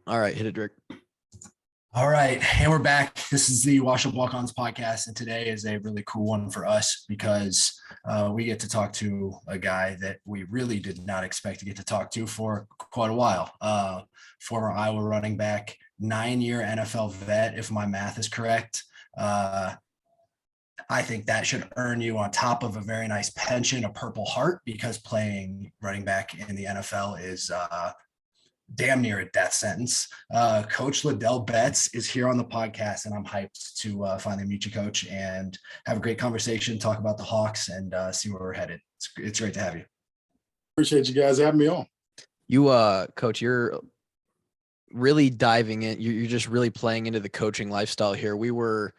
All right, hit it, Drake. All right, and we're back. This is the Washington Walk-Ons podcast, and today is a really cool one for us because we get to talk to a guy that we really did not expect to get to talk to for quite a while. Former Iowa running back, 9-year NFL vet, if my math is correct. I think that should earn you, on top of a very nice pension, a Purple Heart, because playing running back in the NFL is damn near a death sentence. Coach Ladell Betts is here on the podcast, and I'm hyped to finally meet you, Coach, and have a great conversation, talk about the Hawks, and see where we're headed. It's great to have you. Appreciate you guys having me on. You, Coach, you're really diving in. You're just really playing into the coaching lifestyle here.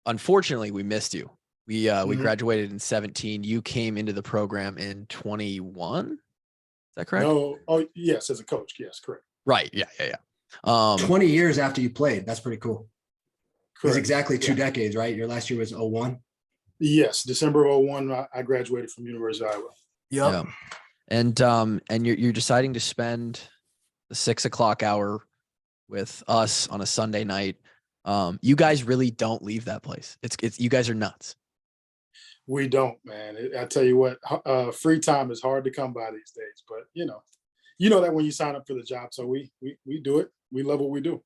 Unfortunately, we missed you. We graduated in 2017. You came into the program in 2021. Is that correct? No. Oh, yes. As a coach. Yes, correct. Right. Yeah. 20 years after you played. That's pretty cool. Correct. It was exactly two decades, right? Your last year was 2001. Yes. December of 2001, I graduated from University of Iowa. Yep. Yeah. And you're deciding to spend the 6 o'clock hour with us on a Sunday night. You guys really don't leave that place. It's you guys are nuts. We don't, man. I tell you what, free time is hard to come by these days, but you know that when you sign up for the job. So we do it. We love what we do.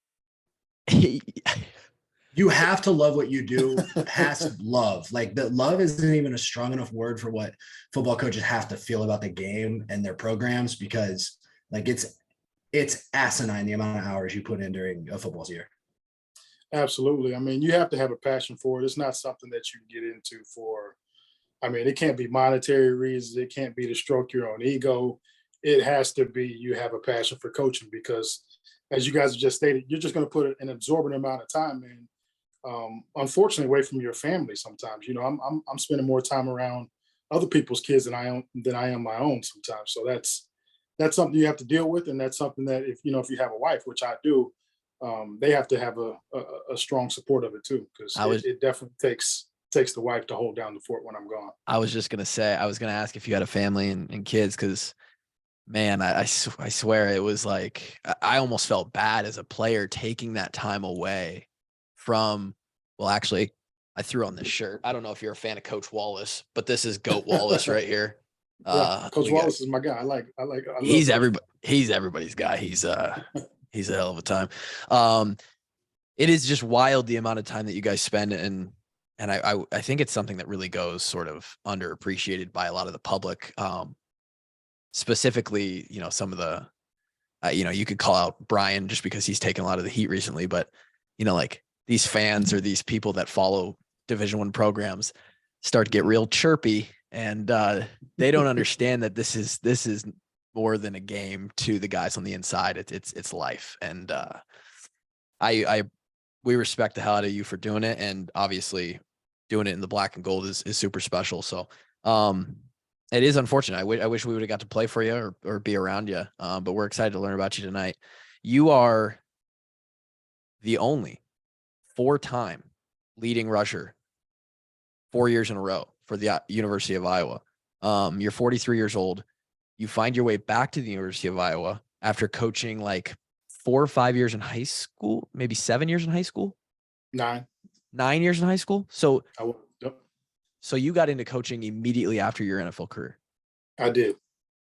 You have to love what you do past love. Like, the love isn't even a strong enough word for what football coaches have to feel about the game and their programs, because like it's asinine the amount of hours you put in during a football year. Absolutely. I mean, you have to have a passion for it. It's not something that you can get into it can't be monetary reasons. It can't be to stroke your own ego. It has to be you have a passion for coaching, because as you guys have just stated, you're just going to put an absorbent amount of time in, unfortunately, away from your family sometimes. I'm spending more time around other people's kids than I am my own sometimes. So that's something you have to deal with. And that's something that if you have a wife, which I do, they have to have a strong support of it too, because it definitely takes the wife to hold down the fort when I'm gone. I was just gonna say, I was gonna ask if you had a family and kids, because man, I swear it was like I almost felt bad as a player taking that time away from. Well, actually, I threw on this shirt. I don't know if you're a fan of Coach Wallace, but this is Goat Wallace right here. Yeah, Coach Wallace is my guy. He's everybody's guy. He's a hell of a time. It is just wild the amount of time that you guys spend, and I think it's something that really goes sort of underappreciated by a lot of the public. Specifically, some of the, you could call out Brian just because he's taken a lot of the heat recently, but like these fans or these people that follow Division I programs start to get real chirpy, and they don't understand that this is more than a game to the guys on the inside. It's life. And we respect the hell out of you for doing it. And obviously doing it in the black and gold is super special. So it is unfortunate. I wish we would have got to play for you or be around you. But we're excited to learn about you tonight. You are the only 4-time leading rusher 4 years in a row for the University of Iowa. You're 43 years old. You find your way back to the University of Iowa after coaching like 4 or 5 years in high school, maybe 7 years in high school. 9 years in high school. So, yep. So you got into coaching immediately after your NFL career. I did.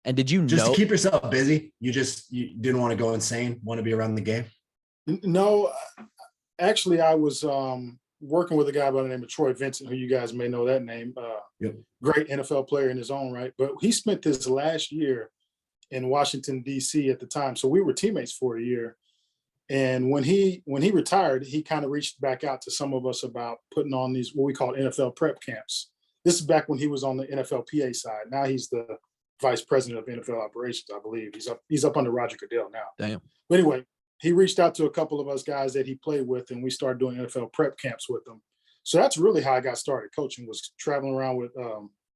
And did you just to keep yourself busy? You didn't want to go insane, want to be around the game? No, actually I was working with a guy by the name of Troy Vincent, who you guys may know that name. Yep. Great NFL player in his own right. But he spent his last year in Washington, D.C. at the time. So we were teammates for a year. And when he retired, he kind of reached back out to some of us about putting on these, what we call NFL prep camps. This is back when he was on the NFL PA side. Now he's the vice president of NFL operations, I believe. He's up under Roger Goodell now. Damn. But anyway, he reached out to a couple of us guys that he played with, and we started doing NFL prep camps with them. So that's really how I got started coaching, was traveling around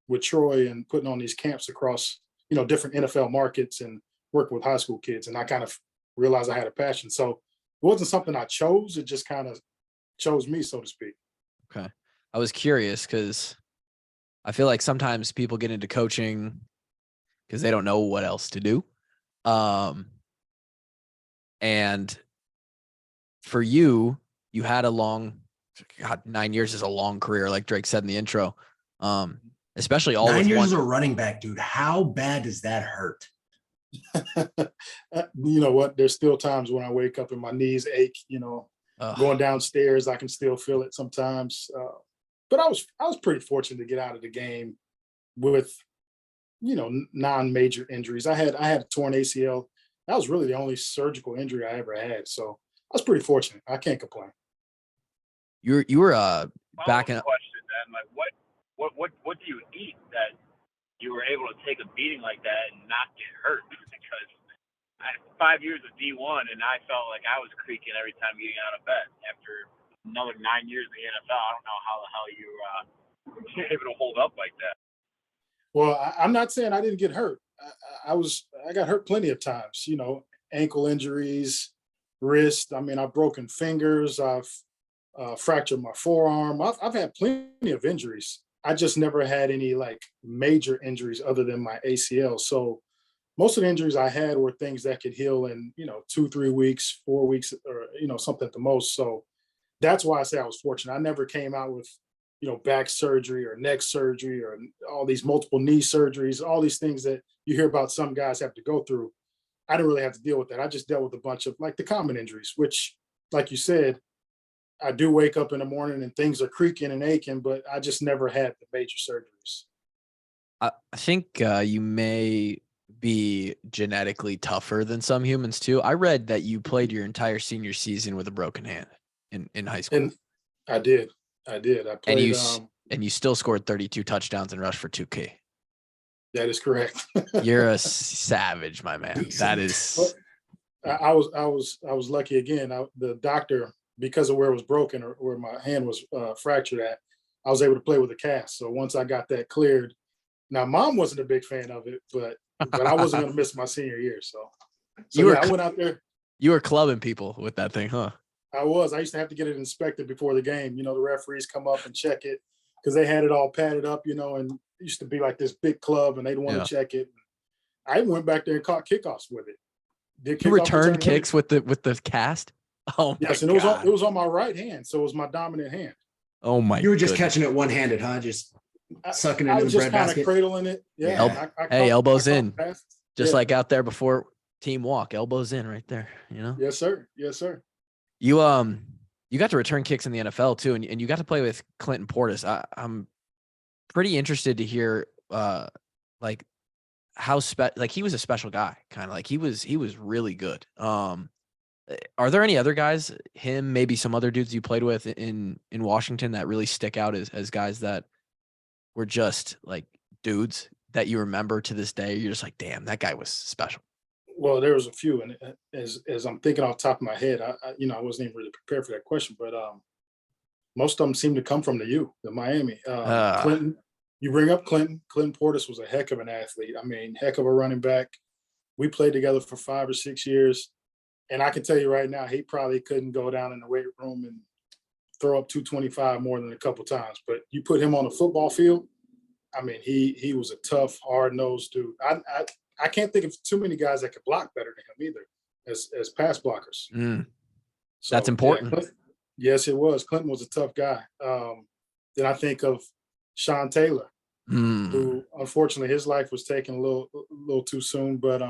with Troy and putting on these camps across, different NFL markets and working with high school kids. And I kind of realized I had a passion. So it wasn't something I chose. It just kind of chose me, so to speak. Okay. I was curious because I feel like sometimes people get into coaching because they don't know what else to do. And for you, you had a long, God, 9 years is a long career, like Drake said in the intro. Especially all 9 with years one. as a running back, dude. How bad does that hurt? You know what? There's still times when I wake up and my knees ache. Going downstairs, I can still feel it sometimes. But I was pretty fortunate to get out of the game with, non-major injuries. I had a torn ACL. That was really the only surgical injury I ever had. So I was pretty fortunate. I can't complain. You were back in. Question then, like what do you eat that you were able to take a beating like that and not get hurt? Because I had 5 years of D1 and I felt like I was creaking every time getting out of bed. After another 9 years in the NFL, I don't know how the hell you were able to hold up like that. Well, I'm not saying I didn't get hurt. I got hurt plenty of times, ankle injuries, wrist. I mean, I've broken fingers. I've fractured my forearm. I've had plenty of injuries. I just never had any like major injuries other than my ACL. So most of the injuries I had were things that could heal in, 2-3 weeks, 4 weeks, or, something at the most. So that's why I say I was fortunate. I never came out with, back surgery or neck surgery or all these multiple knee surgeries, all these things that you hear about some guys have to go through. I didn't really have to deal with that. I just dealt with a bunch of like the common injuries, which, like you said, I do wake up in the morning and things are creaking and aching, but I just never had the major surgeries. I think you may be genetically tougher than some humans too. I read that you played your entire senior season with a broken hand in high school. And I did. I played. And you still scored 32 touchdowns and rushed for 2K. That is correct. You're a savage, my man. That is. I was lucky again. The doctor, because of where it was broken or where my hand was fractured at, I was able to play with a cast. So once I got that cleared, now Mom wasn't a big fan of it, but I wasn't going to miss my senior year. So I went out there. You were clubbing people with that thing, huh? I used to have to get it inspected before the game. The referees come up and check it because they had it all padded up, and it used to be like this big club and they'd want to check it. I went back there and caught kickoffs with it. You returned kicks with the cast? Oh, yes, and God. it was on my right hand, so it was my dominant hand. Oh my! You were just catching it one-handed, huh? Just sucking it into the bread basket. I was just kind of cradling it. Yeah. Elbows in, just like out there before team walk. Elbows in, right there. Yes, sir. Yes, sir. You got to return kicks in the NFL too, and you got to play with Clinton Portis. I'm pretty interested to hear like how he was a special guy, kind of like he was really good. Are there any other guys, him, maybe some other dudes you played with in Washington that really stick out as guys that were just like dudes that you remember to this day? You're just like, damn, that guy was special. Well, there was a few, and as I'm thinking off the top of my head, I wasn't even really prepared for that question, but most of them seem to come from the Miami. Clinton, you bring up Clinton. Clinton Portis was a heck of an athlete. I mean, heck of a running back. We played together for 5 or 6 years, and I can tell you right now, he probably couldn't go down in the weight room and throw up 225 more than a couple times. But you put him on a football field, I mean, he was a tough, hard-nosed dude. I can't think of too many guys that could block better than him either as pass blockers. So, that's important. Yeah, yes, it was. Clinton was a tough guy. Then I think of Sean Taylor, who unfortunately his life was taken a little too soon. But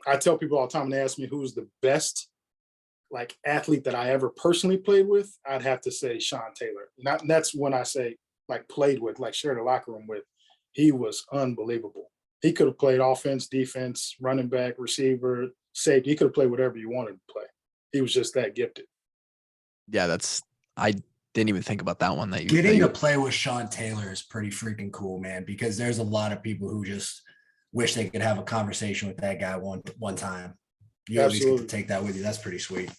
I tell people all the time when they ask me who's the best like athlete that I ever personally played with, I'd have to say Sean Taylor. That's when I say like played with, like shared a locker room with. He was unbelievable. He could have played offense, defense, running back, receiver, safety. He could have played whatever you wanted to play. He was just that gifted. Yeah, I didn't even think about that one. Getting to play with Sean Taylor is pretty freaking cool, man, because there's a lot of people who just wish they could have a conversation with that guy one time. You at least get to take that with you. That's pretty sweet.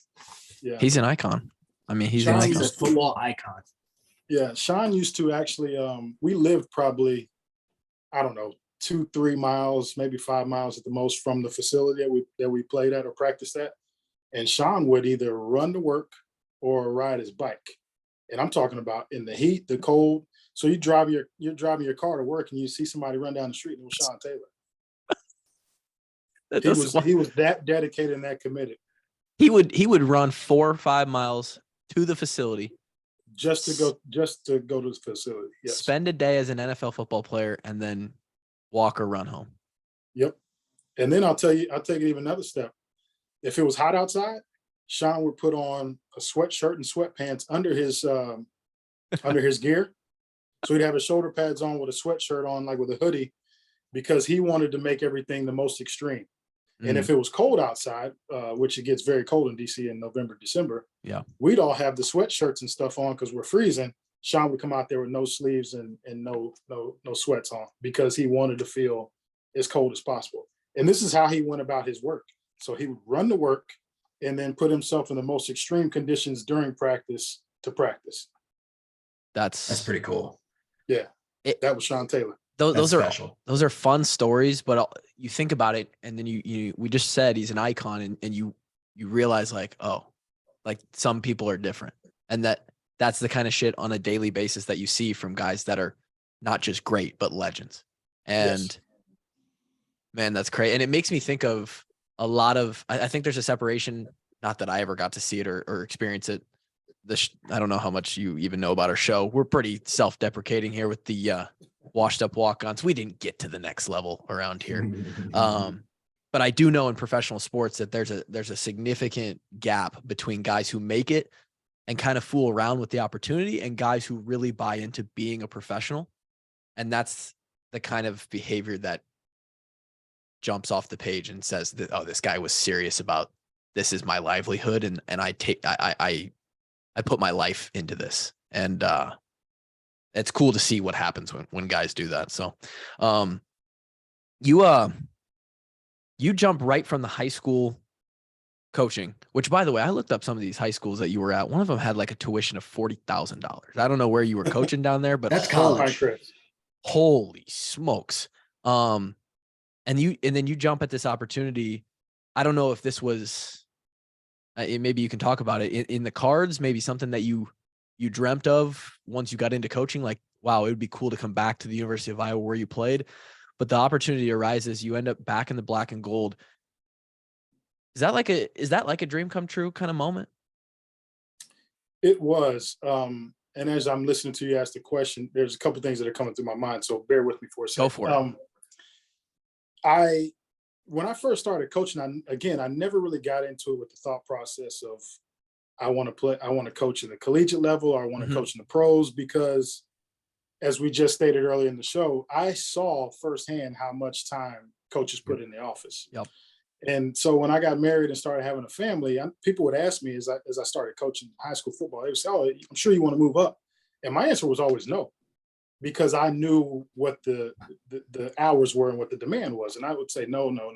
Yeah, he's an icon. I mean, he's a football icon. Yeah, Sean used to actually. We lived probably, I don't know, 2-3 miles, maybe 5 miles at the most from the facility that we played at or practiced at. And Sean would either run to work or ride his bike. And I'm talking about in the heat, the cold. So you're driving your car to work and you see somebody run down the street, and it was Sean Taylor. He was that dedicated and that committed. He would run 4 or 5 miles to the facility just to go to the facility. Yes. spend a day as an NFL football player, and then walk or run home. Yep. And then I'll take it even another step. If it was hot outside, Sean would put on a sweatshirt and sweatpants under his gear. So he'd have his shoulder pads on with a sweatshirt on, like with a hoodie, because he wanted to make everything the most extreme. And if it was cold outside, which it gets very cold in DC in November, December, Yeah. we'd all have the sweatshirts and stuff on because we're freezing. Sean would come out there with no sleeves and no sweats on because he wanted to feel as cold as possible. And this is how he went about his work. So he would run to work and then put himself in the most extreme conditions during practice to practice. That's pretty cool. Yeah, that was Sean Taylor. those are special. those are fun stories, but you think about it, and then we just said he's an icon, and you realize like, oh, like some people are different, and that's the kind of shit on a daily basis that you see from guys that are not just great but legends. And Yes. man, that's crazy. And it makes me think of a lot of, I think there's a separation, not that I ever got to see it or experience it. I don't know how much you even know about our show. We're pretty self-deprecating here with the washed up walk-ons. We didn't get to the next level around here. But I do know in professional sports that there's a significant gap between guys who make it and kind of fool around with the opportunity and guys who really buy into being a professional. And that's the kind of behavior that jumps off the page and says that, oh, this guy was serious about, this is my livelihood. And I put my life into this. And it's cool to see what happens when guys do that. So you jump right from the high school coaching, which, by the way, I looked up some of these high schools that you were at. One of them had like a tuition of $40,000. I don't know where you were coaching down there, but That's college. Holy smokes. And then you jump at this opportunity. I don't know if this was, maybe you can talk about it in the cards, maybe something that you dreamt of once you got into coaching, like, wow, it would be cool to come back to the University of Iowa where you played, but the opportunity arises, you end up back in the black and gold. Is that like a dream come true kind of moment? It was. And as I'm listening to you ask the question, there's a couple of things that are coming through my mind. So bear with me for a second. Go for it. When I first started coaching, I never really got into it with the thought process of I want to coach in the collegiate level, or I want to coach in the pros, because as we just stated earlier in the show, I saw firsthand how much time coaches put in the office. Yep. And so when I got married and started having a family, people would ask me as I started coaching high school football, they would say, "Oh, I'm sure you want to move up." And my answer was always no, because I knew what the hours were and what the demand was. And I would say, no. And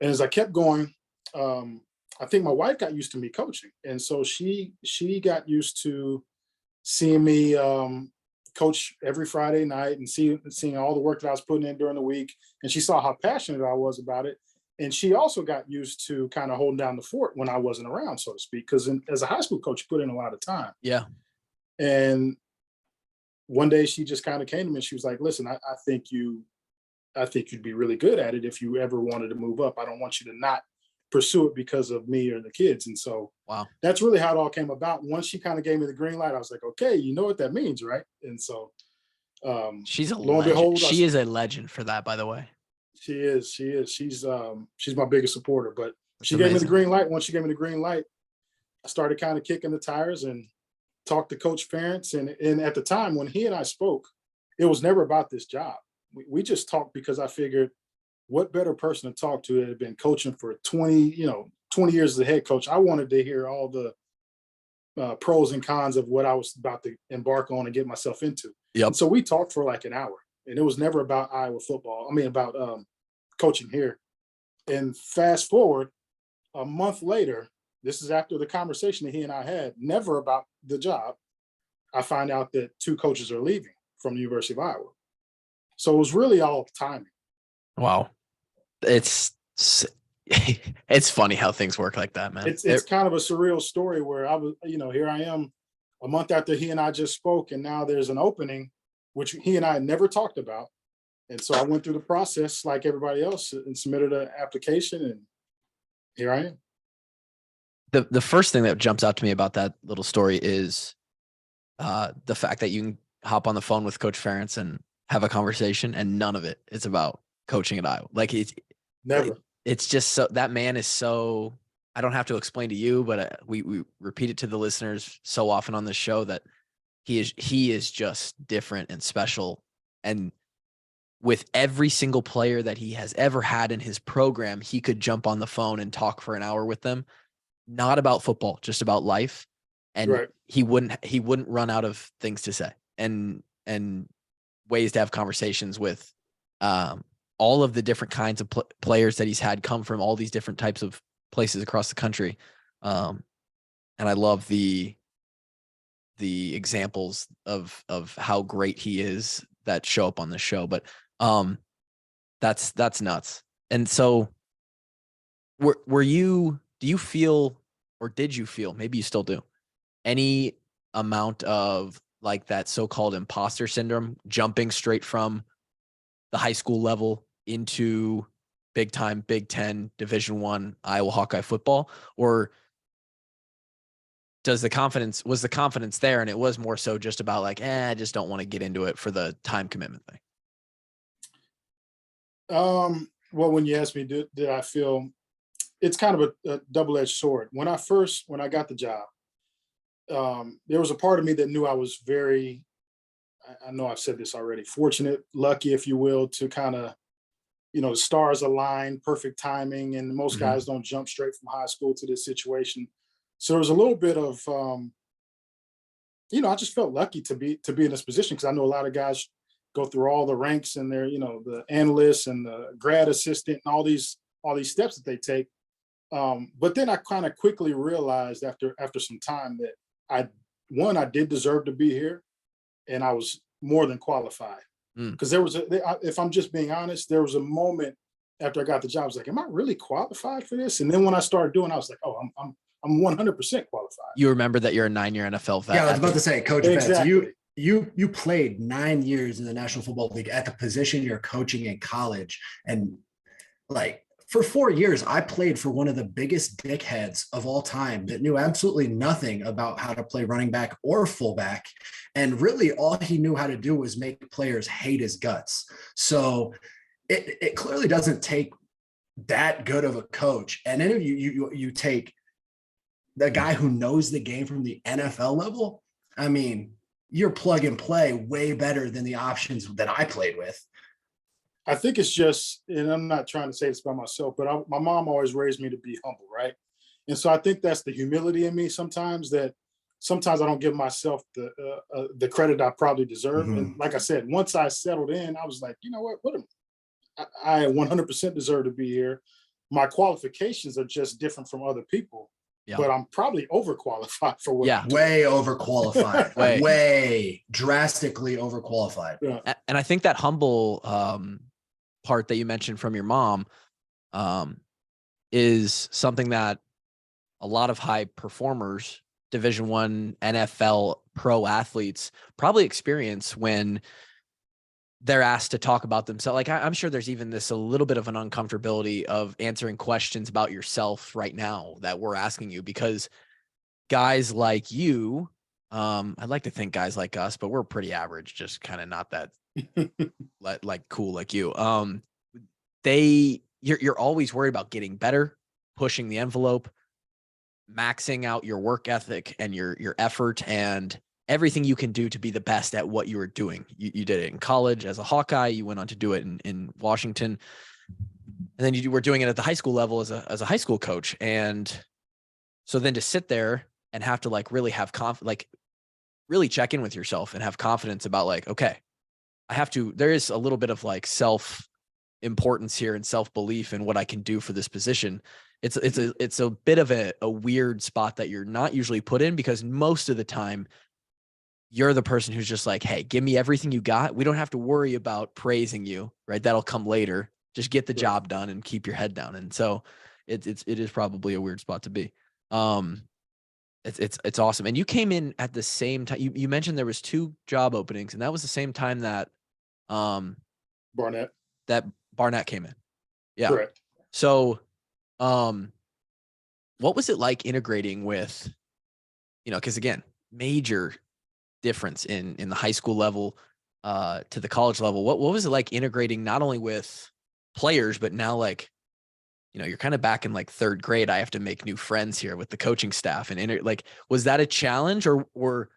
as I kept going, I think my wife got used to me coaching. And so she got used to seeing me coach every Friday night and seeing all the work that I was putting in during the week. And she saw how passionate I was about it. And she also got used to kind of holding down the fort when I wasn't around, so to speak, because as a high school coach, you put in a lot of time. Yeah. And one day she just kind of came to me and she was like, "Listen, I think you'd be really good at it if you ever wanted to move up. I don't want you to not pursue it because of me or the kids." And so wow, that's really how it all came about. Once she kind of gave me the green light, I was like, okay, you know what that means, right? And so she's a lo and legend. behold, She is a legend for that, by the way. She is. She's my biggest supporter, but That's she gave me amazing. the green light. Once she gave me the green light, I started kind of kicking the tires and talked to Coach Ferentz. And at the time when he and I spoke, it was never about this job. We just talked because I figured, what better person to talk to that had been coaching for 20 years as a head coach. I wanted to hear all the pros and cons of what I was about to embark on and get myself into. Yep. And so we talked for like an hour, and it was never about Iowa football. I mean, about coaching here. And fast forward a month later, this is after the conversation that he and I had, never about the job, I find out that 2 coaches are leaving from the University of Iowa. So it was really all timing. Wow. It's funny how things work like that, man. It's kind of a surreal story where I was, here I am a month after he and I just spoke, and now there's an opening, which he and I had never talked about. And so I went through the process like everybody else and submitted an application, and here I am. The first thing that jumps out to me about that little story is the fact that you can hop on the phone with Coach Ferentz and have a conversation, and none of it is about coaching at Iowa. Like Never. it's just so, that man is so, I don't have to explain to you, but we repeat it to the listeners so often on this show that he is just different and special. And with every single player that he has ever had in his program, he could jump on the phone and talk for an hour with them, not about football, just about life. And Right. he wouldn't run out of things to say and ways to have conversations with all of the different kinds of players that he's had come from all these different types of places across the country. And I love the examples of how great he is that show up on the show. But that's nuts. And so do you feel, or did you feel, maybe you still do, any amount of like that so-called imposter syndrome, jumping straight from the high school level into big time Big Ten Division I Iowa Hawkeye football? Or was the confidence there, and it was more so just about like, I just don't want to get into it for the time commitment thing? Well, when you asked me, did I feel, it's kind of a double-edged sword. When I got the job, there was a part of me that knew I was very, I know I've said this already, fortunate, lucky, if you will, to kind of, the stars align, perfect timing, and most guys don't jump straight from high school to this situation. So there was a little bit of, I just felt lucky to be in this position, because I know a lot of guys go through all the ranks, and they're, the analysts and the grad assistant and all these steps that they take. But then I kind of quickly realized after some time that I did deserve to be here, and I was more than qualified. Because there was if I'm just being honest, there was a moment after I got the job, I was like, am I really qualified for this? And then when I started doing, I was like, oh, I'm 100% qualified. You remember that you're a 9-year NFL vet. Yeah, I was about to say, Coach Exactly. Betts, you played 9 years in the National Football League at the position you're coaching in college. And like, for 4 years, I played for one of the biggest dickheads of all time that knew absolutely nothing about how to play running back or fullback. And really all he knew how to do was make players hate his guts. So it clearly doesn't take that good of a coach. And then you take the guy who knows the game from the NFL level. I mean, you're plug and play way better than the options that I played with. I think it's just, and I'm not trying to say this by myself, but my mom always raised me to be humble, right? And so I think that's the humility in me sometimes, that sometimes I don't give myself the credit I probably deserve. And like I said, once I settled in, I was like, you know what I 100% deserve to be here. My qualifications are just different from other people, but I'm probably overqualified for what. Yeah, way overqualified, way drastically overqualified. Yeah. And I think that humble part that you mentioned from your mom is something that a lot of high performers, Division I NFL pro athletes probably experience when they're asked to talk about themselves. Like I'm sure there's even a little bit of an uncomfortability of answering questions about yourself right now that we're asking you, because guys like you, I'd like to think guys like us, but we're pretty average, just kind of not that like cool like you. You're always worried about getting better, pushing the envelope, maxing out your work ethic and your effort and everything you can do to be the best at what you were doing. You did it in college as a Hawkeye. You went on to do it in Washington. And then you were doing it at the high school level as a high school coach. And so then to sit there and have to like really have really check in with yourself and have confidence about like, okay, there is a little bit of like self-importance here and self-belief in what I can do for this position. It's a bit of a weird spot that you're not usually put in, because most of the time you're the person who's just like, hey, give me everything you got. We don't have to worry about praising you, right? That'll come later. Just get the job done and keep your head down. And so it is probably a weird spot to be. It's awesome. And you came in at the same time. You mentioned there was 2 job openings, and that was the same time that Barnett came in. Yeah. Correct. So what was it like integrating with, because again, major difference in the high school level to the college level. What was it like integrating not only with players, but now like, you're kind of back in like third grade. I have to make new friends here with the coaching staff and was that a challenge or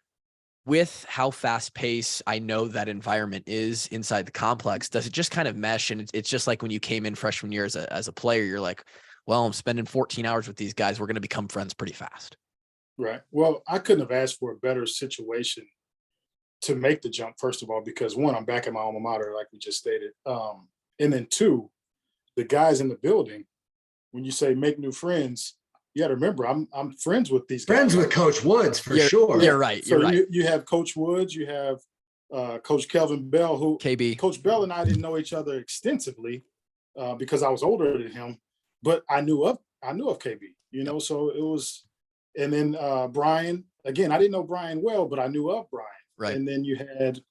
with how fast paced I know that environment is inside the complex, does it just kind of mesh? And it's just like when you came in freshman year as a player, you're like, well, I'm spending 14 hours with these guys. We're going to become friends pretty fast. Right. Well, I couldn't have asked for a better situation to make the jump, first of all, because one, I'm back at my alma mater, like we just stated. And then two, the guys in the building, when you say make new friends, you got to remember, I'm friends with these guys. Friends with Coach Woods for sure. You're right. So you have Coach Woods, you have Coach Kelvin Bell, who KB. Coach Bell and I didn't know each other extensively because I was older than him, but I knew of KB, so it was, and then Brian, again, I didn't know Brian well, but I knew of Brian. Right. And then you had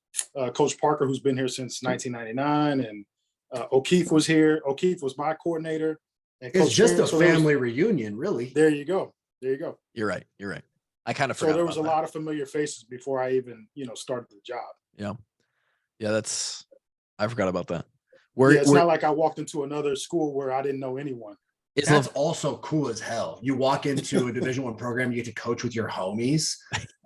Coach Parker, who's been here since 1999, and O'Keefe was here. O'Keefe was my coordinator. And it's Coach just Ferentz, a family reunion, really. There you go. You're right. I kind of forgot. So there was a that. lot of familiar faces before I even, started the job. Yeah. I forgot about that. It's not like I walked into another school where I didn't know anyone. That's also cool as hell. You walk into a Division I program, you get to coach with your homies.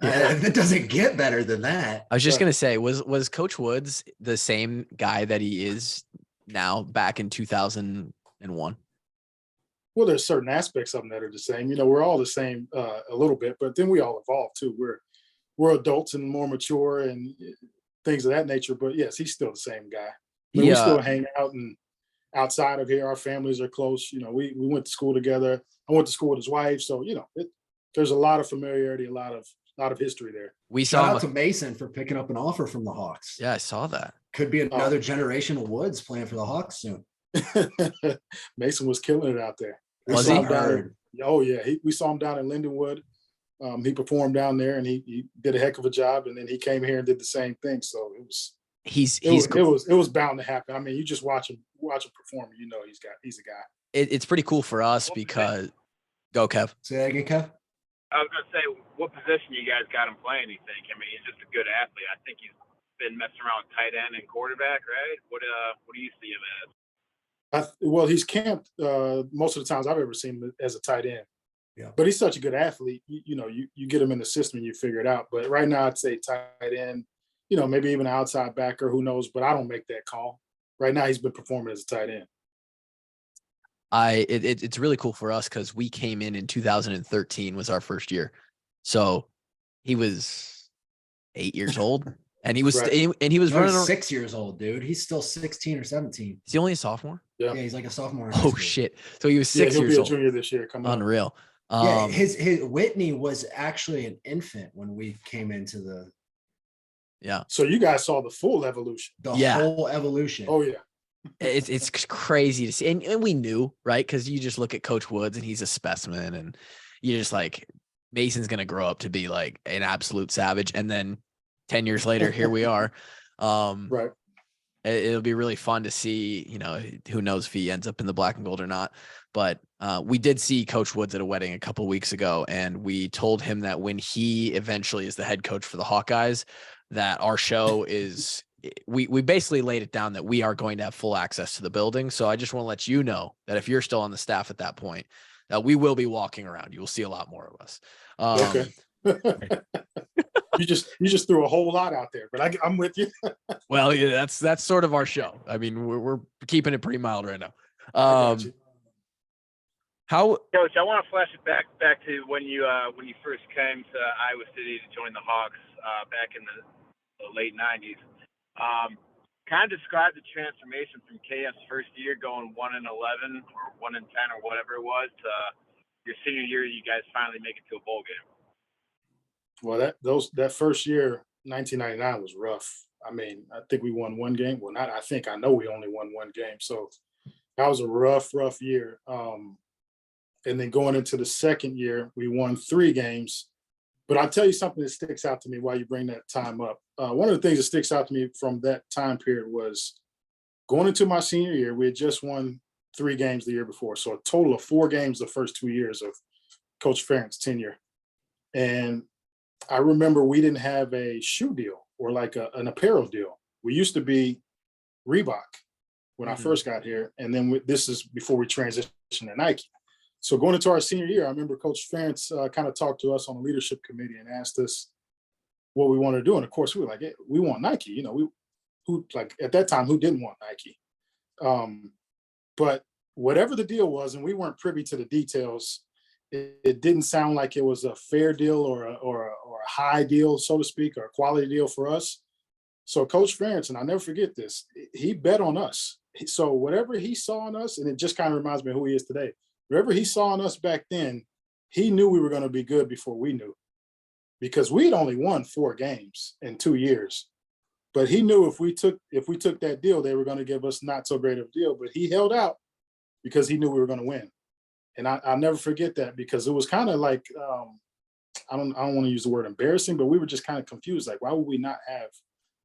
It doesn't get better than that. I was just going to say, was Coach Woods the same guy that he is now back in 2001? Well, there's certain aspects of them that are the same. We're all the same a little bit, but then we all evolve too. We're adults and more mature and things of that nature. But yes, he's still the same guy. We still hang out, and outside of here, our families are close. We went to school together. I went to school with his wife, so there's a lot of familiarity, a lot of history there. We Shout saw out to Mason for picking up an offer from the Hawks. Yeah, I saw that. Could be another generation of Woods playing for the Hawks soon. Mason was killing it out there. Was he? Oh yeah, we saw him down in Lindenwood. He performed down there, and he did a heck of a job. And then he came here and did the same thing. So it was bound to happen. I mean, you just watch him perform, he's a guy. It's pretty cool for us because go Kev. Say that again, Kev. I was gonna say, what position you guys got him playing? You think? I mean, he's just a good athlete. I think he's been messing around with tight end and quarterback, right? What do you see him as? Well, he's camped most of the times I've ever seen him as a tight end. Yeah. But he's such a good athlete. You get him in the system and you figure it out. But right now I'd say tight end, maybe even an outside backer, who knows, but I don't make that call. Right now he's been performing as a tight end. It's really cool for us because we came in 2013 was our first year. So he was 8 years old. And he was he was running 6 years old, dude. He's still 16 or 17. Is he only a sophomore? Yeah, he's like a sophomore. Oh shit! So he was 6 years old. He'll be a junior this year. Come on, unreal. His Whitney was actually an infant when we came into the. Yeah. So you guys saw the full evolution. The whole evolution. Oh yeah. It's crazy to see, and we knew, right? Because you just look at Coach Woods and he's a specimen, and you're just like, Mason's gonna grow up to be like an absolute savage, and then 10 years later, here we are. Right. It'll be really fun to see, who knows if he ends up in the black and gold or not. But we did see Coach Woods at a wedding a couple of weeks ago, and we told him that when he eventually is the head coach for the Hawkeyes, that our show is, we basically laid it down that we are going to have full access to the building. So I just want to let you know that if you're still on the staff at that point, that we will be walking around. You will see a lot more of us. Okay. You just threw a whole lot out there, but I'm with you. Well, yeah, that's sort of our show. I mean, we're keeping it pretty mild right now. How, Coach, I want to flash it back to when you first came to Iowa City to join the Hawks back in the late '90s. Kind of describe the transformation from KF's first year going 1-11 or 1-10 or whatever it was to your senior year. You guys finally make it to a bowl game. Well, that first year, 1999, was rough. I mean, I think we won one game. Well, not I think. I know we only won one game. So that was a rough year. And then going into the second year, we won 3 games. But I'll tell you something that sticks out to me while you bring that time up. One of the things that sticks out to me from that time period was going into my senior year, we had just won 3 games the year before. So a total of 4 games the first 2 years of Coach Ferentz tenure. And I remember we didn't have a shoe deal or like an apparel deal. We used to be Reebok when I first got here. And then this is before we transitioned to Nike. So going into our senior year, I remember Coach Ferentz kind of talked to us on the leadership committee and asked us what we wanted to do. And of course, we were like, hey, we want Nike. You know, who like at that time, who didn't want Nike? But whatever the deal was, and we weren't privy to the details, it didn't sound like it was a fair deal or a high deal, so to speak, or a quality deal for us. So Coach Ferentz, and I'll never forget this, he bet on us. So whatever he saw in us, and it just kind of reminds me of who he is today, whatever he saw in us back then, he knew we were going to be good before we knew, because we'd only won 4 games in 2 years. But he knew if we took that deal, they were going to give us not so great of a deal. But he held out because he knew we were going to win. And I'll never forget that, because it was kind of like, I don't want to use the word embarrassing, but we were just kind of confused. Like, why would we not have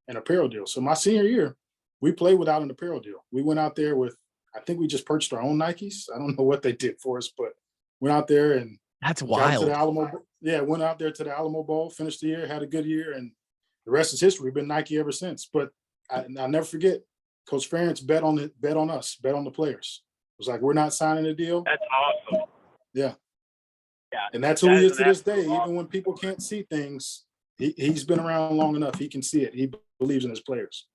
an apparel deal? So my senior year, we played without an apparel deal. We went out there with, I think we just purchased our own Nikes. I don't know what they did for us, but went out there and That's got wild. to the Alamo. Yeah, went out there to the Alamo Bowl, finished the year, had a good year, and the rest is history. We've been Nike ever since. But I'll never forget, Coach Ferentz bet on us, bet on the players. It was like, we're not signing a deal. That's awesome. Yeah. Yeah. And that's who he is to this day. Awesome. Even when people can't see things, he's been around long enough. He can see it. He believes in his players.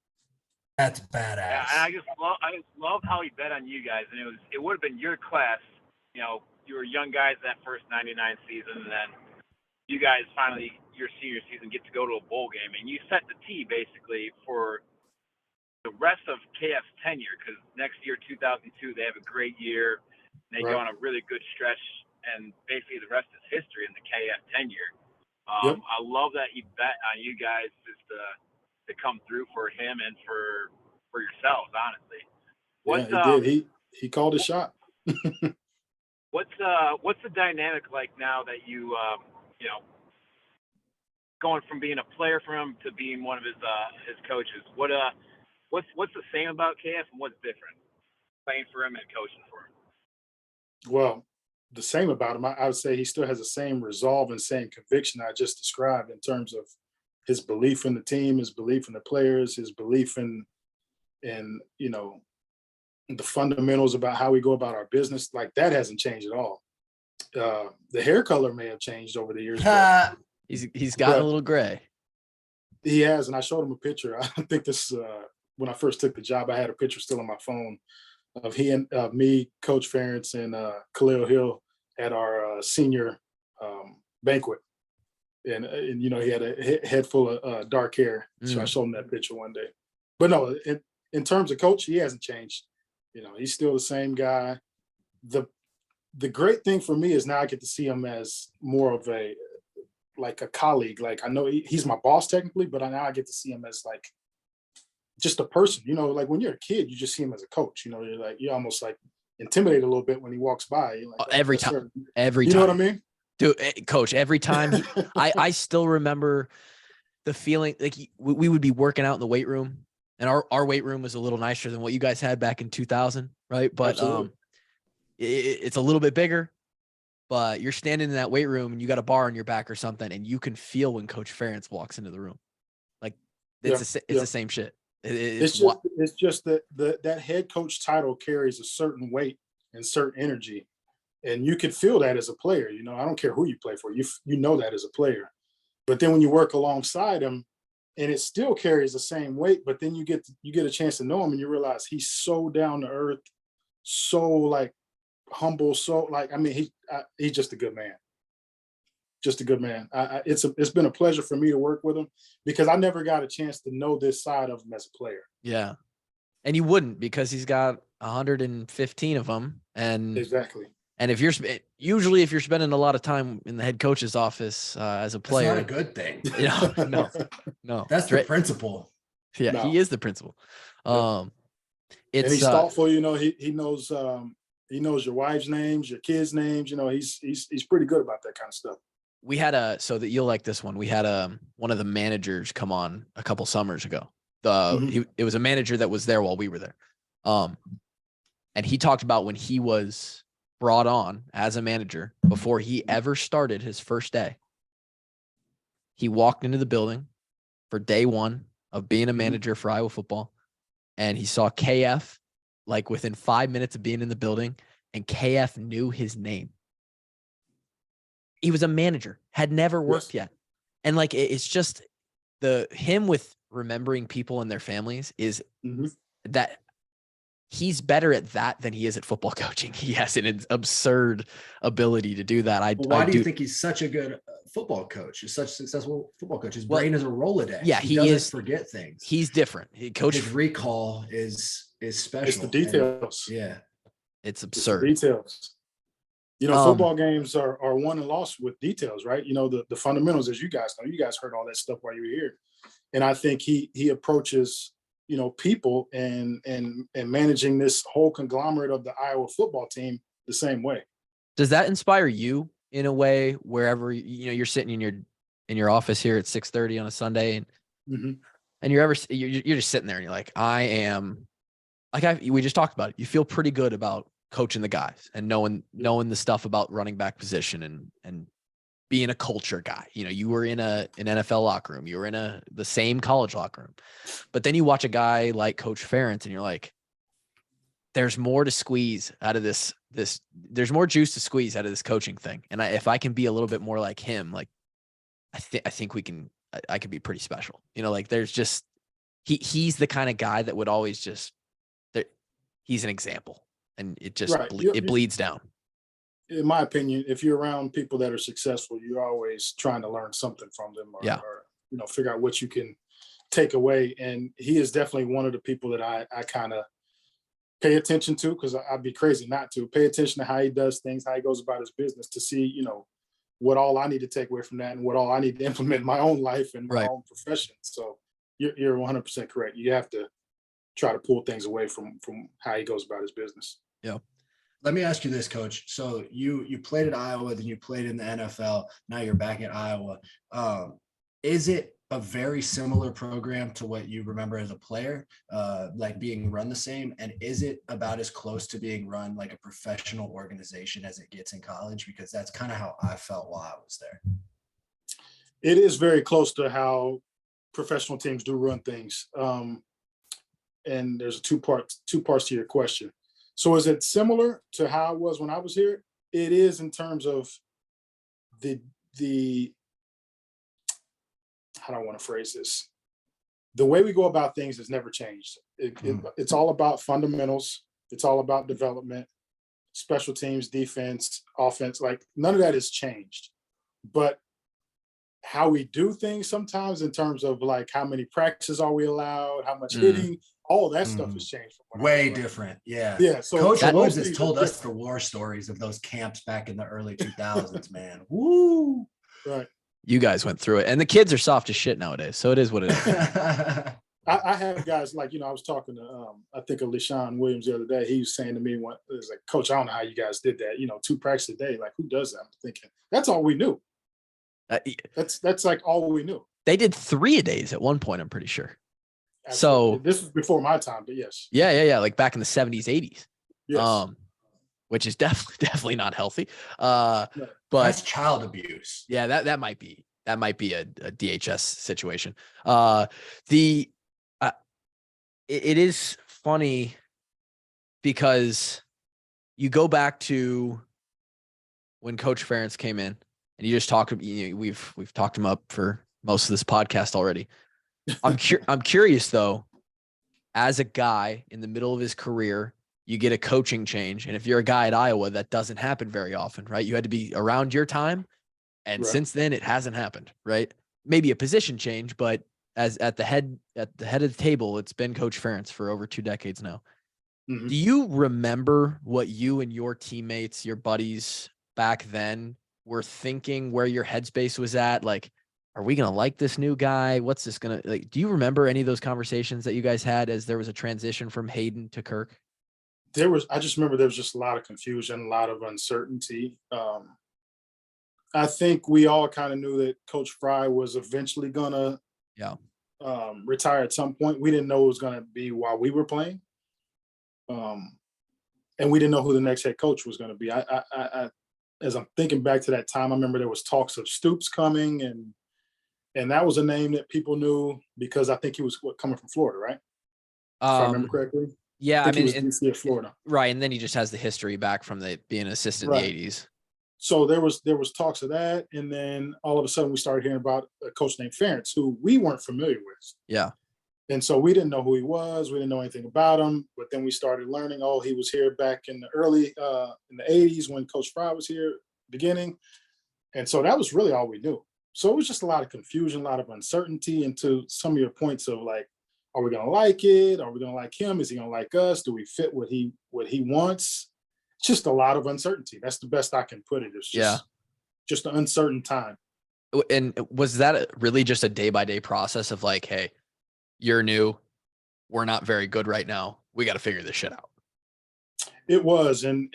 That's Yeah, badass. and I just love how he bet on you guys, and it would have been your class. You know, you were young guys that first '99 season, and then you guys finally your senior season get to go to a bowl game, and you set the tee basically for the rest of KF's tenure, because next year 2002 they have a great year, and they go on a really good stretch, and basically the rest is history in the KF tenure. Yep. I love that he bet on you guys just to come through for him and for yourselves, honestly. Yeah, he did. He called a shot. What's the dynamic like now that you going from being a player for him to being one of his coaches? What's the same about KF and what's different playing for him and coaching for him? Well, the same about him, I would say he still has the same resolve and same conviction I just described in terms of his belief in the team, his belief in the players, his belief in you know, the fundamentals about how we go about our business. Like, that hasn't changed at all. The hair color may have changed over the years. But He's gotten a little gray. he has, and I showed him a picture. I think this when I first took the job, I had a picture still on my phone of he and me, Coach Ferentz, and Khalil Hill at our senior banquet. And you know, he had a head full of dark hair. So I showed him that picture one day. But no, in terms of coach, he hasn't changed. You know, he's still the same guy. The great thing for me is now I get to see him as more of a colleague. Like, I know he's my boss technically, but now I get to see him as like just a person. You know, like when you're a kid, you just see him as a coach. You know, you're almost like intimidated a little bit when he walks by. You're like, every time. You know what I mean? Dude, coach, every time I still remember the feeling, like we would be working out in the weight room, and our weight room was a little nicer than what you guys had back in 2000. Right. But it's a little bit bigger, but you're standing in that weight room and you got a bar on your back or something, and you can feel when Coach Ferentz walks into the room. Like, it's the same shit. It's just that head coach title carries a certain weight and certain energy. And you could feel that as a player. You know, I don't care who you play for. You know that as a player. But then when you work alongside him, and it still carries the same weight, but then you get a chance to know him, and you realize he's so down to earth, so like humble, so like, I mean, he's just a good man. Just a good man. It's been a pleasure for me to work with him, because I never got a chance to know this side of him as a player. Yeah, and you wouldn't, because he's got 115 of them, and exactly. And if you're spending a lot of time in the head coach's office as a player, that's not a good thing. You know, no, that's the principal. Yeah, no. He is the principal. And he's thoughtful. You know, he knows your wife's names, your kids' names. You know, he's pretty good about that kind of stuff. We had so that you'll like this one. We had one of the managers come on a couple summers ago. It was a manager that was there while we were there. And he talked about when he was brought on as a manager before he ever started his first day. He walked into the building for day one of being a manager for Iowa football, and he saw KF like within 5 minutes of being in the building, and KF knew his name. He was a manager, had never worked yet. And like, it's just him with remembering people and their families is that he's better at that than he is at football coaching. He has an absurd ability to do that. Why do you think he's such a good football coach? He's such a successful football coach. His brain is a Rolodex. Yeah, he doesn't forget things. He's different. His recall is special. It's the details. It's absurd. It's the details. You know, football games are won and lost with details, right? You know, the fundamentals, as you guys know. You guys heard all that stuff while you were here. And I think he approaches, you know, people and managing this whole conglomerate of the Iowa football team the same way. Does that inspire you in a way wherever, you know, you're sitting in your office here at 6:30 on a Sunday and you're just sitting there and you're like, we just talked about it. You feel pretty good about coaching the guys and knowing the stuff about running back position and being a culture guy. You know, you were in an NFL locker room, you were in the same college locker room, but then you watch a guy like Coach Ferentz and you're like, there's more to squeeze out of this, there's more juice to squeeze out of this coaching thing. And if I can be a little bit more like him, like I think I could be pretty special. You know, like there's just, he's the kind of guy that would always just, he's an example. And it just it bleeds down. In my opinion, if you're around people that are successful, you're always trying to learn something from them or you know, figure out what you can take away. And he is definitely one of the people that I kind of pay attention to, because I'd be crazy not to pay attention to how he does things, how he goes about his business, to see, you know, what all I need to take away from that and what all I need to implement in my own life and my own profession. So you're 100% correct. You have to try to pull things away from how he goes about his business. Yeah. Let me ask you this, Coach. So you played at Iowa, then you played in the NFL. Now you're back at Iowa. Is it a very similar program to what you remember as a player, like being run the same? And is it about as close to being run like a professional organization as it gets in college? Because that's kind of how I felt while I was there. It is very close to how professional teams do run things. And there's two parts to your question. So is it similar to how it was when I was here? It is, in terms of the how do I want to phrase this? The way we go about things has never changed. It's all about fundamentals. It's all about development, special teams, defense, offense. Like, none of that has changed. But how we do things sometimes, in terms of like how many practices are we allowed, how much hitting, all that stuff has changed. Way different. Yeah. Yeah. So Coach Woods has told us the war stories of those camps back in the early 2000s, man. Woo. Right. You guys went through it, and the kids are soft as shit nowadays. So it is what it is. I have guys like, you know, I was talking to, I think of LeSean Williams the other day. He was saying to me, it was like, Coach, I don't know how you guys did that. You know, 2 practices a day. Like, who does that? I'm thinking that's all we knew. That's like all we knew. They did 3 a days at one point, I'm pretty sure. Absolutely. So this was before my time, but yes. Yeah. Like back in the 70s, 80s. Yes. Which is definitely not healthy. No, but that's child abuse. Yeah, that might be a DHS situation. It is funny because you go back to when Coach Ferentz came in, and you just talked. We've talked him up for most of this podcast already. I'm curious though, as a guy in the middle of his career, you get a coaching change, and if you're a guy at Iowa, that doesn't happen very often, right? You had to be around your time, and since then it hasn't happened, right? Maybe a position change, but as at the head of the table, it's been Coach Ferentz for over 2 decades now. Mm-hmm. Do you remember what you and your teammates, your buddies back then were thinking, where your headspace was at? Like, are we going to like this new guy? What's this going to like? Do you remember any of those conversations that you guys had as there was a transition from Hayden to Kirk? I just remember there was just a lot of confusion, a lot of uncertainty. I think we all kind of knew that Coach Fry was eventually going to retire at some point. We didn't know it was going to be while we were playing. and we didn't know who the next head coach was going to be. As I'm thinking back to that time, I remember there was talks of Stoops coming, and that was a name that people knew because I think he was coming from Florida, right? If I remember correctly. Yeah, I mean, he was DC of Florida, right, and then he just has the history back from being an assistant in the '80s. So there was talks of that, and then all of a sudden we started hearing about a coach named Ferentz, who we weren't familiar with. Yeah. And so we didn't know who he was. We didn't know anything about him. But then we started learning, he was here back in the early, in the 80s when Coach Fry was here beginning. And so that was really all we knew. So it was just a lot of confusion, a lot of uncertainty, and to some of your points of like, are we going to like it? Are we going to like him? Is he going to like us? Do we fit what he wants? It's just a lot of uncertainty. That's the best I can put it. It's just an uncertain time. And was that really just a day-by-day process of like, hey, you're new, we're not very good right now, we got to figure this shit out? It was, and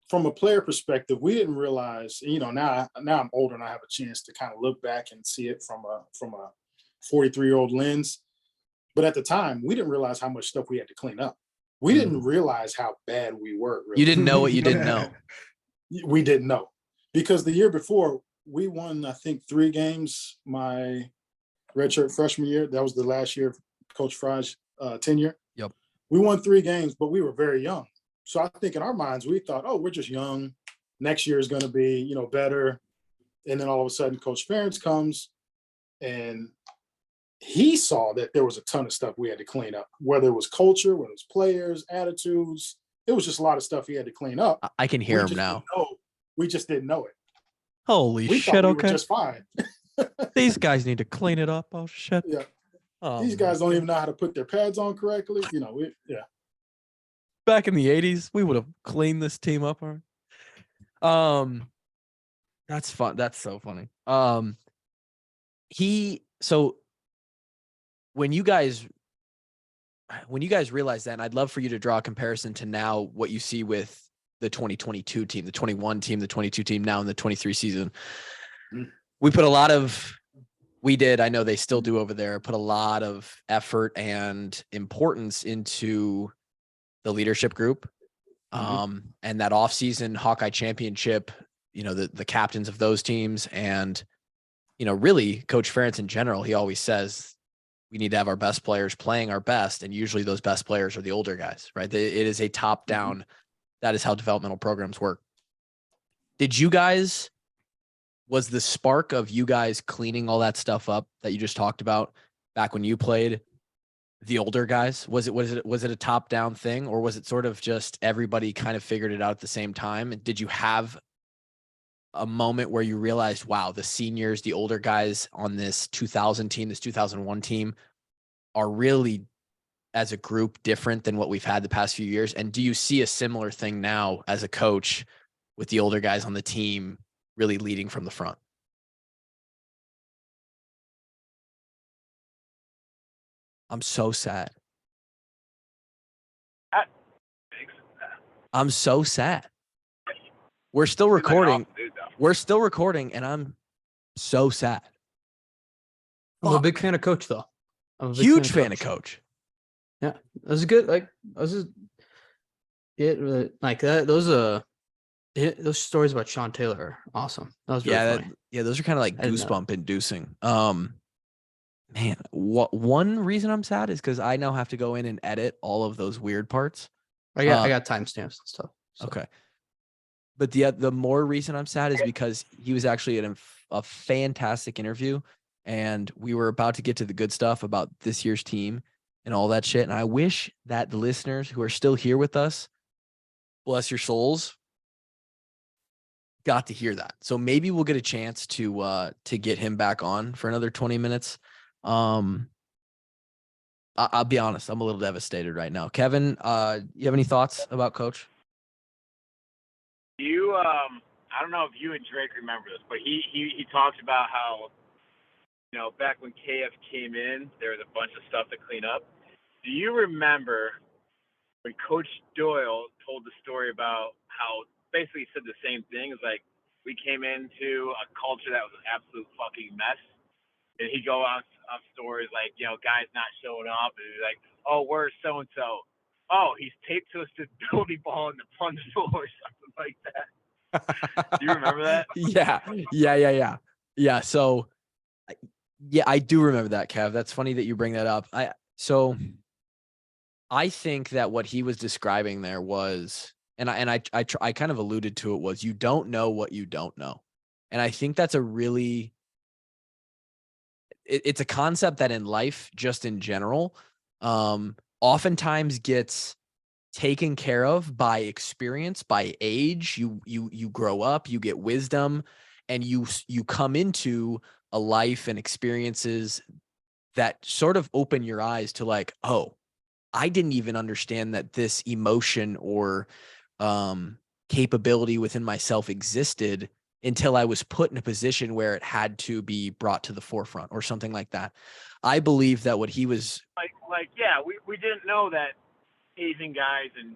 from a player perspective, we didn't realize, now I'm older and I have a chance to kind of look back and see it from a 43-year-old lens. But at the time, we didn't realize how much stuff we had to clean up. We didn't realize how bad we were. Really. You didn't know what you didn't know. We didn't know, because the year before we won, I think, 3 games my redshirt freshman year. That was the last year of Coach Fry's tenure. Yep. We won 3 games, but we were very young. So I think in our minds, we thought, we're just young. Next year is going to be, better. And then all of a sudden, Coach Ferentz comes, and he saw that there was a ton of stuff we had to clean up, whether it was culture, whether it was players, attitudes. It was just a lot of stuff he had to clean up. I can hear him now. We just didn't know it. Holy shit, we okay. were just fine. These guys need to clean it up. Oh, shit. Yeah. These guys don't even know how to put their pads on correctly. Yeah. Back in the 80s, we would have cleaned this team up. That's fun. That's so funny. So when you guys realize that, and I'd love for you to draw a comparison to now what you see with the 2022 team, the 21 team, the 22 team now in the 23 season. I know they still do over there, put a lot of effort and importance into the leadership group. And that offseason Hawkeye championship, the captains of those teams, and, really Coach Ferentz in general, he always says we need to have our best players playing our best. And usually those best players are the older guys, right? It is a top down. That is how developmental programs work. Was the spark of you guys cleaning all that stuff up that you just talked about back when you played the older guys? Was it a top down thing, or was it sort of just everybody kind of figured it out at the same time? And did you have a moment where you realized, wow, the seniors, the older guys on this 2000 team, this 2001 team are really, as a group, different than what we've had the past few years? And do you see a similar thing now as a coach with the older guys on the team really leading from the front? I'm so sad. I'm so sad. We're still recording. And I'm so sad. I'm a big fan of Coach, though. Huge fan of Coach. Yeah, that was good. Those stories about Sean Taylor are awesome. That was really funny. Those are kind of like goosebump inducing. Man, one reason I'm sad is because I now have to go in and edit all of those weird parts. I got timestamps and stuff. So. Okay. But the more reason I'm sad is because he was actually in a fantastic interview, and we were about to get to the good stuff about this year's team and all that shit. And I wish that the listeners who are still here with us, bless your souls, got to hear that. So maybe we'll get a chance to get him back on for another 20 minutes. I'll be honest, I'm a little devastated right now. Kevin, you have any thoughts about Coach? I don't know if you and Drake remember this, but he talked about how, back when KF came in, there was a bunch of stuff to clean up. Do you remember when Coach Doyle told the story about how basically said the same thing? It's like, we came into a culture that was an absolute fucking mess. And he'd go on stories like, guys not showing up. And he's like, oh, where's so-and-so? oh, he's taped to a stability ball in the front door or something like that. Do you remember that? Yeah. So yeah, I do remember that, Kev. That's funny that you bring that up. I think that what he was describing there was, and I kind of alluded to it, was you don't know what you don't know. And I think that's a really, it's a concept that in life, just in general, oftentimes gets taken care of by experience, by age. You grow up, you get wisdom, and you come into a life and experiences that sort of open your eyes to like, oh, I didn't even understand that this emotion or capability within myself existed until I was put in a position where it had to be brought to the forefront or something like that. I believe that what he was we didn't know that Asian guys and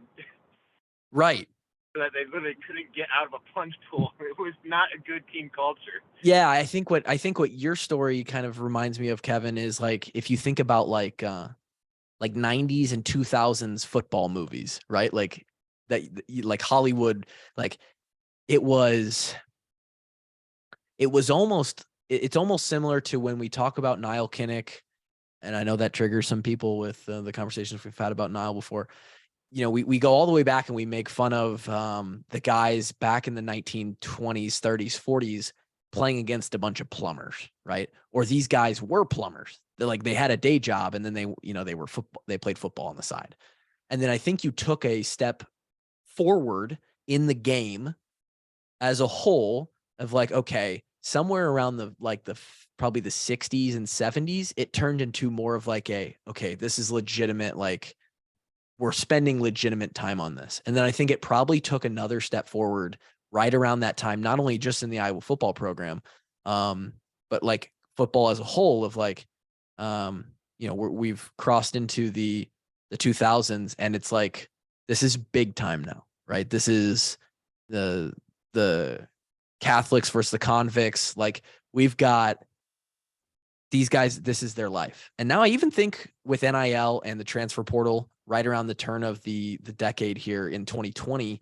right. that they literally couldn't get out of a punch pool. It was not a good team culture. Yeah, I think what your story kind of reminds me of, Kevin, is like if you think about like 90s and 2000s football movies, right? Like that, like Hollywood, like it's almost similar to when we talk about Niall Kinnick. And I know that triggers some people with the conversations we've had about Niall before. You know, we go all the way back and we make fun of the guys back in the 1920s, 30s, 40s playing against a bunch of plumbers, right? Or these guys were plumbers. They had a day job and then they played football on the side. And then I think you took a step forward in the game as a whole of like, okay, somewhere around probably the 60s and 70s, it turned into more of like okay, this is legitimate. Like we're spending legitimate time on this. And then I think it probably took another step forward right around that time, not only just in the Iowa football program, but like football as a whole of like, we've crossed into the 2000s and it's like, this is big time now, right? This is the Catholics versus the convicts. Like we've got these guys, this is their life. And now I even think with NIL and the transfer portal right around the turn of the decade here in 2020,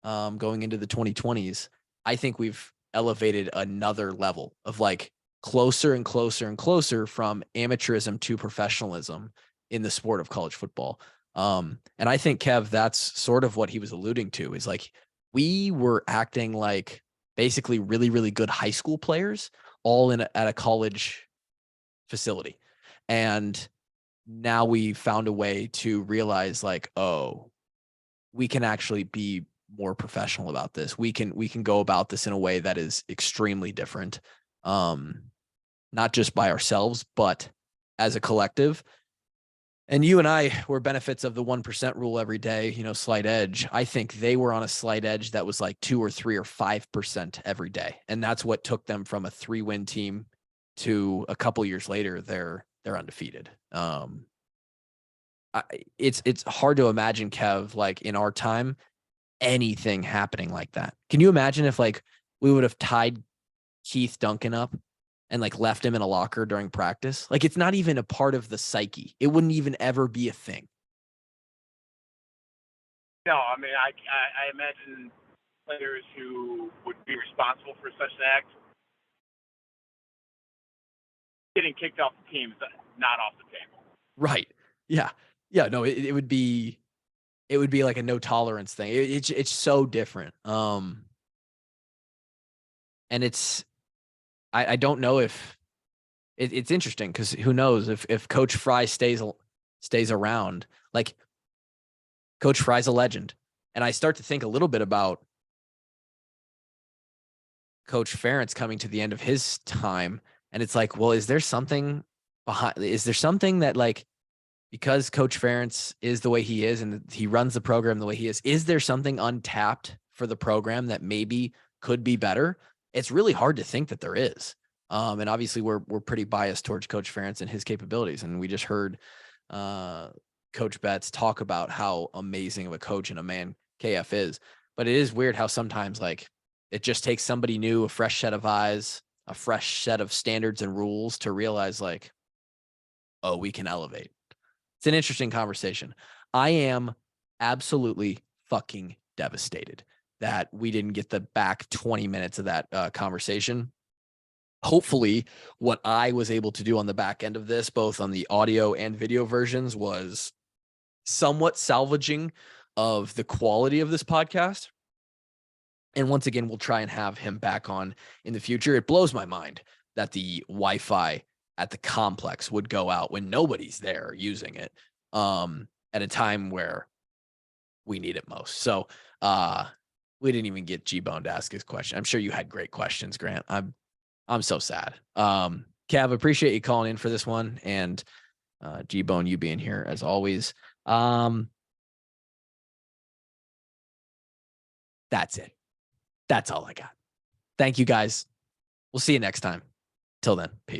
going into the 2020s, I think we've elevated another level of like closer and closer and closer from amateurism to professionalism in the sport of college football. And I think, Kev, that's sort of what he was alluding to, is like we were acting like basically really, really good high school players all at a college facility. And now we found a way to realize like, oh, we can actually be more professional about this. We can go about this in a way that is extremely different. Not just by ourselves, but as a collective. And you and I were benefits of the 1% rule every day, slight edge. I think they were on a slight edge that was like 2 or 3 or 5% every day. And that's what took them from a 3-win team to a couple years later, they're undefeated. It's hard to imagine, Kev, like in our time, anything happening like that. Can you imagine if like we would have tied Keith Duncan up and like left him in a locker during practice? Like it's not even a part of the psyche. It wouldn't even ever be a thing. No, I mean, I imagine players who would be responsible for such an act getting kicked off the team is not off the table. Right. Yeah. Yeah. No, it would be like a no tolerance thing. It's so different. And it's, I don't know if it's interesting because who knows if Coach Fry stays around. Like Coach Fry's a legend, and I start to think a little bit about Coach Ferentz coming to the end of his time, and it's like, well, is there something behind? Is there something that like because Coach Ferentz is the way he is and he runs the program the way he is there something untapped for the program that maybe could be better? It's really hard to think that there is. And obviously we're pretty biased towards Coach Ferentz and his capabilities. And we just heard Coach Betts talk about how amazing of a coach and a man KF is. But it is weird how sometimes like it just takes somebody new, a fresh set of eyes, a fresh set of standards and rules to realize like, oh, we can elevate. It's an interesting conversation. I am absolutely fucking devastated that we didn't get the back 20 minutes of that conversation. Hopefully what I was able to do on the back end of this, both on the audio and video versions, was somewhat salvaging of the quality of this podcast. And once again, we'll try and have him back on in the future. It blows my mind that the Wi-Fi at the complex would go out when nobody's there using it at a time where we need it most. So we didn't even get G-Bone to ask his question. I'm sure you had great questions, Grant. I'm so sad. Cav, appreciate you calling in for this one. And G-Bone, you being here as always. That's it. That's all I got. Thank you guys. We'll see you next time. Till then, peace.